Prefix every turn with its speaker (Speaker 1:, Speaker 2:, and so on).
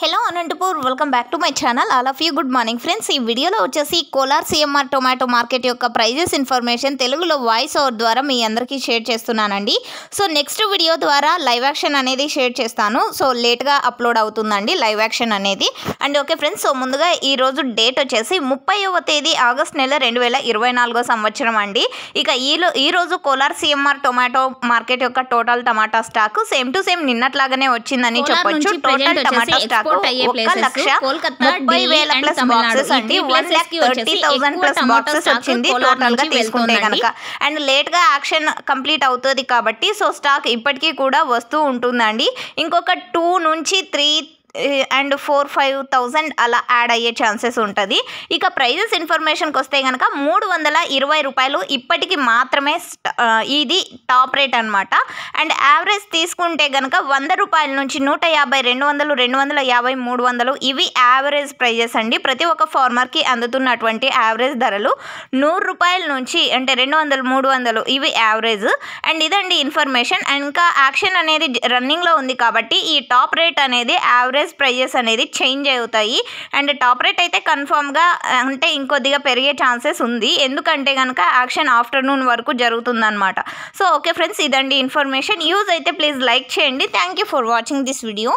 Speaker 1: Hello Anantapur welcome back to my channel. All of you good morning friends. ఈ వీడియోలో వచ్చేసి Kolar CMR tomato market యొక్క prices information తెలుగులో voice over ద్వారా మీ అందరికీ షేర్ చేస్తున్నానండి. సో నెక్స్ట్ వీడియో ద్వారా లైవ్ యాక్షన్ అనేది షేర్ చేస్తాను. సో లేట్గా అప్లోడ్ అవుతుందండి లైవ్ యాక్షన్ అనేది. అండ్ ఓకే ఫ్రెండ్స్, సో ముందుగా ఈరోజు డేట్ వచ్చేసి 30వ తేదీ ఆగస్ట్ నెల 2024 సంవత్సరం అండి. ఇక ఈరోజు కోలార్ సిఎంఆర్ టొమాటో మార్కెట్ యొక్క టోటల్ టమాటా స్టాక్ సేమ్ టు సేమ్ నిన్నట్లాగానే వచ్చిందని చెప్పొచ్చు. టోటల్ టమాటా స్టాక్ 1,30,000 ప్లస్ బాక్సెస్ అండి. 1,30,000 ప్లస్ బాక్సెస్ వచ్చింది టోటల్ గా తీసుకుంటే కనుక. అండ్ లేట్ గా యాక్షన్ కంప్లీట్ అవుతుంది కాబట్టి సో స్టాక్ ఇప్పటికీ కూడా వస్తూ ఉంటుందండి. ఇంకొక 2 నుంచి 3 అండ్ 4-5,000 అలా యాడ్ అయ్యే ఛాన్సెస్ ఉంటుంది. ఇక ప్రైజెస్ ఇన్ఫర్మేషన్కి వస్తే కనుక 320 రూపాయలు ఇప్పటికి మాత్రమే ఇది టాప్ రేట్ అనమాట. అండ్ యావరేజ్ తీసుకుంటే కనుక 100 రూపాయల నుంచి 150, 200, 250, 300 ఇవి యావరేజ్ ప్రైజెస్ అండి. ప్రతి ఒక్క ఫార్మర్కి అందుతున్నటువంటి యావరేజ్ ధరలు 100 రూపాయల నుంచి అంటే 200, 300 ఇవి యావరేజ్. అండ్ ఇదండి ఇన్ఫర్మేషన్. అండ్ ఇంకా యాక్షన్ అనేది రన్నింగ్లో ఉంది కాబట్టి ఈ టాప్ రేట్ అనేది యావరేజ్ ప్రైజెస్ అనేది చేంజ్ అవుతాయి. అండ్ టాప్ రేట్ అయితే కన్ఫర్మ్గా అంటే ఇంకొద్దిగా పెరిగే ఛాన్సెస్ ఉంది, ఎందుకంటే కనుక యాక్షన్ ఆఫ్టర్నూన్ వరకు జరుగుతుందన్నమాట. సో ఓకే ఫ్రెండ్స్, ఇదండి ఇన్ఫర్మేషన్. యూజ్ అయితే ప్లీజ్ లైక్ చేయండి. Thank you for watching this video.